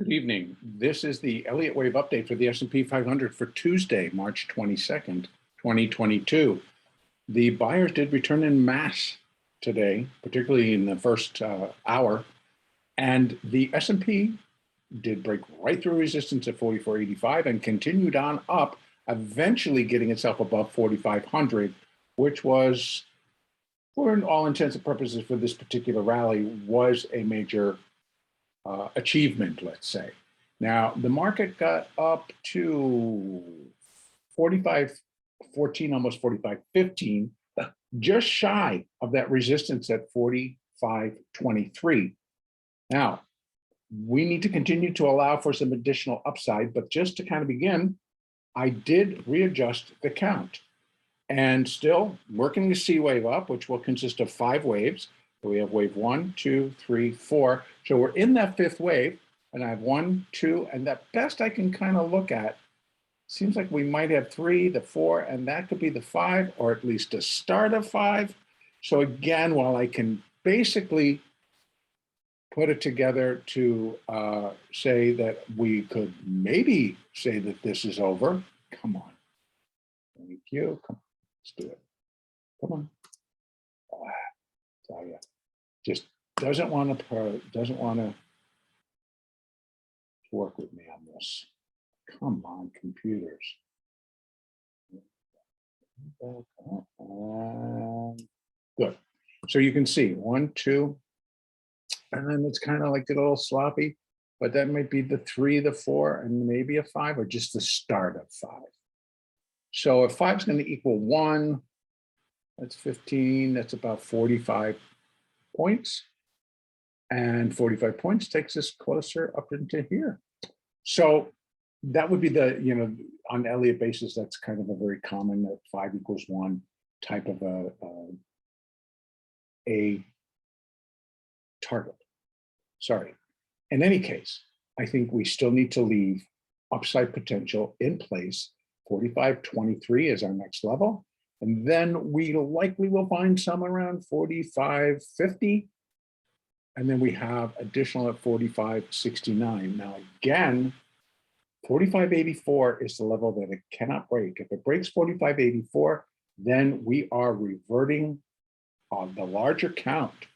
Good evening. This is the Elliott wave update for the S&P 500 for Tuesday, March 22nd, 2022. The buyers did return in mass today, particularly in the first hour, and the S&P did break right through resistance at 44.85 and continued on up, eventually getting itself above 4,500, which was, for all intents and purposes for this particular rally, was a major achievement, let's say. Now, the market got up to 45.14, almost 45.15, just shy of that resistance at 45.23. Now, we need to continue to allow for some additional upside, but just to kind of begin, I did readjust the count and still working the C wave up, which will consist of 5 waves. So we have wave 1, 2, 3, 4. So we're in that 5th wave, and I have 1, 2, and that best I can kind of look at, seems like we might have 3, the 4, and that could be the 5, or at least a start of 5. So again, while I can basically put it together to say that we could maybe say that this is over. Come on. Thank you. Come on. Let's do it. Come on. Tell you. Just doesn't want to work with me on this. Come on, computers. Good. So you can see 1, 2, and then it's kind of like a little sloppy, but that might be the 3, the 4, and maybe a 5, or just the start of 5. So if 5 is going to equal 1, that's 15, that's about 45 points. And 45 points takes us closer up into here. So that would be the, on Elliott basis, that's kind of a very common that 5 equals 1 type of a target. Sorry. In any case, I think we still need to leave upside potential in place. 45.23 is our next level. And then we likely will find some around 45.50. And then we have additional at 45.69. Now, again, 45.84 is the level that it cannot break. If it breaks 45.84, then we are reverting on the larger count.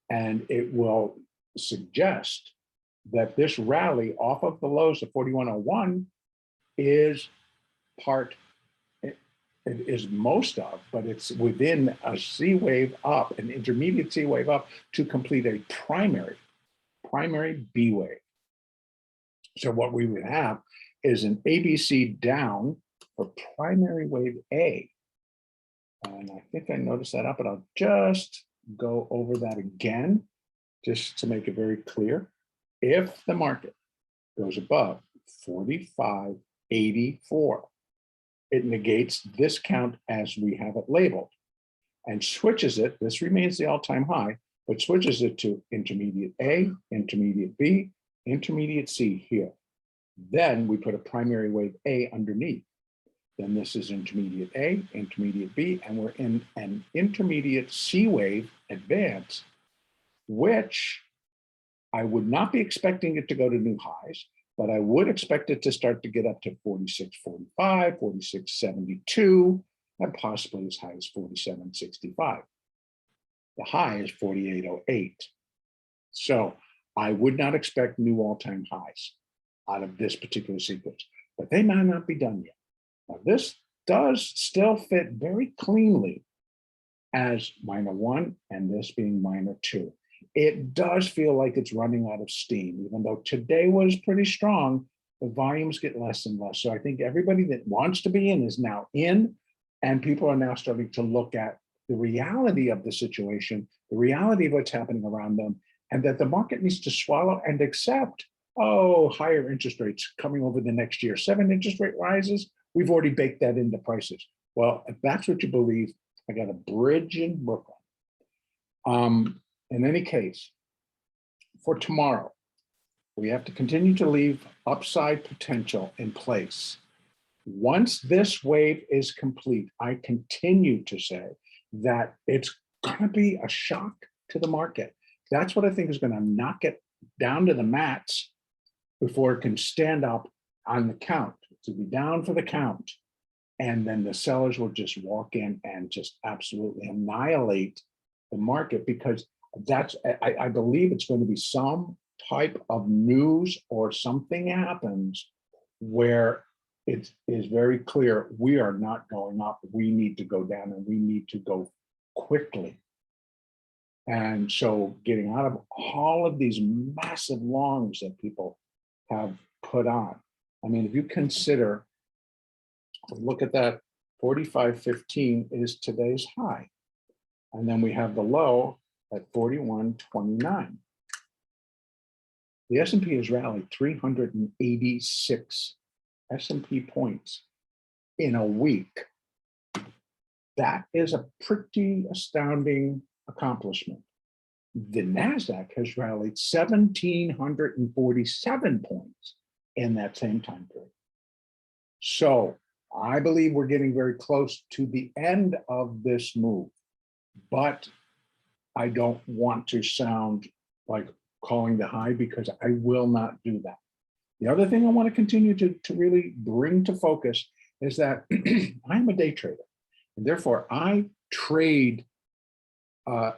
And it will suggest that this rally off of the lows of 41.01 is most of, but it's within a C wave up, an intermediate C wave up to complete a primary B wave. So what we would have is an ABC down for primary wave A. And I think I noticed that up, but I'll just go over that again, just to make it very clear. If the market goes above 45.84, it negates this count as we have it labeled and switches it. This remains the all-time high, but switches it to intermediate A, intermediate B, intermediate C here. Then we put a primary wave A underneath. Then this is intermediate A, intermediate B, and we're in an intermediate C wave advance, which I would not be expecting it to go to new highs, but I would expect it to start to get up to 46.45, 46.72, and possibly as high as 47.65. The high is 48.08. So I would not expect new all-time highs out of this particular sequence, but they might not be done yet. Now, this does still fit very cleanly as -1 and this being -2. It does feel like it's running out of steam, even though today was pretty strong, the volumes get less and less. So I think everybody that wants to be in is now in, and people are now starting to look at the reality of the situation, the reality of what's happening around them, and that the market needs to swallow and accept, higher interest rates coming over the next year. 7 interest rate rises, we've already baked that into prices. Well, if that's what you believe, I got a bridge in Brooklyn. In any case, for tomorrow, we have to continue to leave upside potential in place. Once this wave is complete, I continue to say that it's going to be a shock to the market. That's what I think is going to knock it down to the mats before it can stand up on the count, to be down for the count. And then the sellers will just walk in and just absolutely annihilate the market, because that's, I believe it's going to be some type of news or something happens where it is very clear we are not going up, we need to go down, and we need to go quickly. And so getting out of all of these massive longs that people have put on. I mean, if you consider, look at that, 45.15 is today's high. And then we have the low at 41.29. The S&P has rallied 386 S&P points in a week. That is a pretty astounding accomplishment. The NASDAQ has rallied 1,747 points in that same time period. So I believe we're getting very close to the end of this move, but I don't want to sound like calling the high, because I will not do that. The other thing I want to continue to really bring to focus is that I'm a day trader, and therefore I trade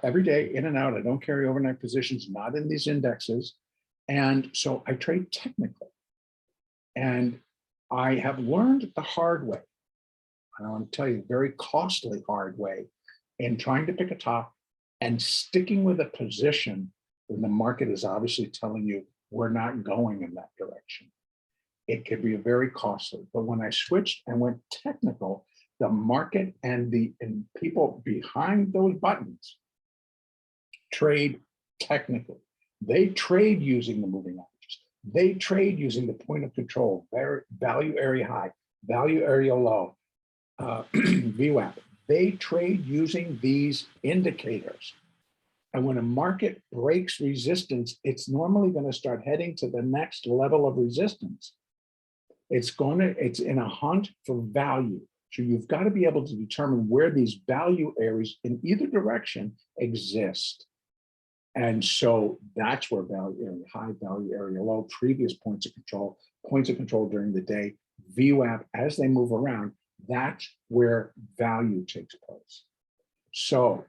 every day in and out. I don't carry overnight positions, not in these indexes. And so I trade technically. And I have learned the hard way, and I want to tell you, very costly hard way, in trying to pick a top and sticking with a position when the market is obviously telling you we're not going in that direction. It could be very costly. But when I switched and went technical, the market and people behind those buttons trade technically. They trade using the moving averages. They trade using the point of control, value area high, value area low, VWAP. They trade using these indicators. And when a market breaks resistance, it's normally going to start heading to the next level of resistance. It's in a hunt for value. So you've got to be able to determine where these value areas in either direction exist. And so that's where value area high, value area low, previous points of control during the day, VWAP as they move around, that's where value takes place. So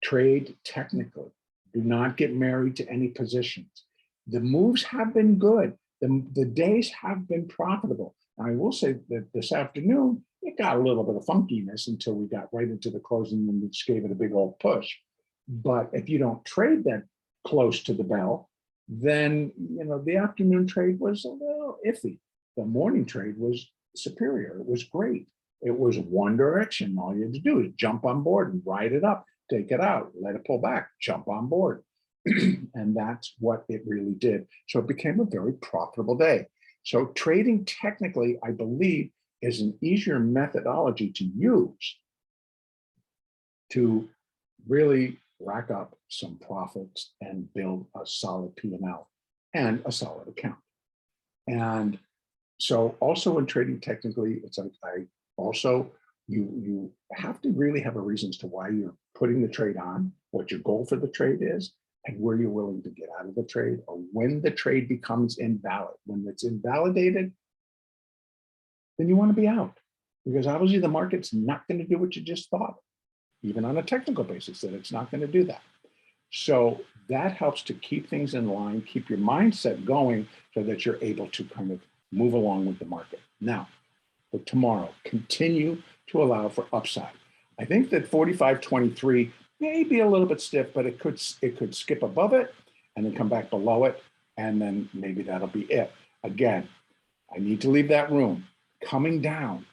trade technically. Do not get married to any positions. The moves have been good. The days have been profitable. And I will say that this afternoon, it got a little bit of funkiness until we got right into the closing and we just gave it a big old push. But if you don't trade that close to the bell, then the afternoon trade was a little iffy. The morning trade was superior. It was great. It was one direction. All you had to do is jump on board and ride it up, take it out, let it pull back, jump on board. And that's what it really did. So it became a very profitable day. So trading technically, I believe, is an easier methodology to use to really rack up some profits and build a solid P&L and a solid account. And so also in trading technically, it's like you have to really have a reason as to why you're putting the trade on, what your goal for the trade is, and where you're willing to get out of the trade, or when the trade becomes invalid. When it's invalidated, then you want to be out, because obviously the market's not going to do what you just thought, even on a technical basis, that it's not going to do that. So that helps to keep things in line, keep your mindset going so that you're able to kind of move along with the market. Now, for tomorrow, continue to allow for upside. I think that 45.23 may be a little bit stiff, but it could skip above it and then come back below it, and then maybe that'll be it. Again, I need to leave that room. Coming down,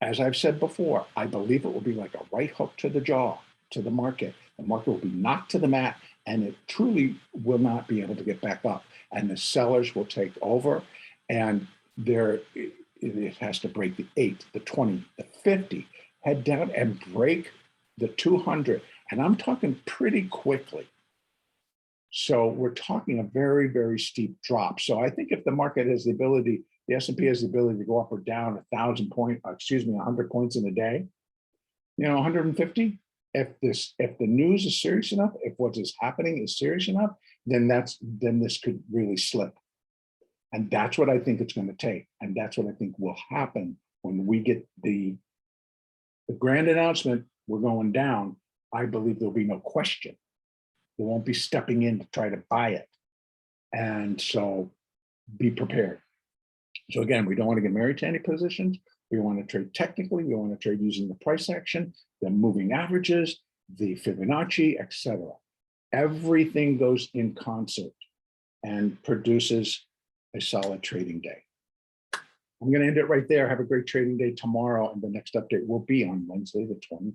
as I've said before, I believe it will be like a right hook to the jaw, to the market. The market will be knocked to the mat, and it truly will not be able to get back up. And the sellers will take over, and it has to break the 8, the 20, the 50, head down and break the 200. And I'm talking pretty quickly. So we're talking a very, very steep drop. So I think if the market has the ability, the S&P has the ability to go up or down 100 points in a day, 150. If the news is serious enough, if what is happening is serious enough, then this could really slip. And that's what I think it's going to take. And that's what I think will happen when we get the grand announcement, we're going down. I believe there'll be no question. They won't be stepping in to try to buy it. And so be prepared. So again, we don't want to get married to any positions. We want to trade technically. We want to trade using the price action, the moving averages, the Fibonacci, etc. Everything goes in concert and produces a solid trading day. I'm going to end it right there. Have a great trading day tomorrow. And the next update will be on Wednesday, the 23rd.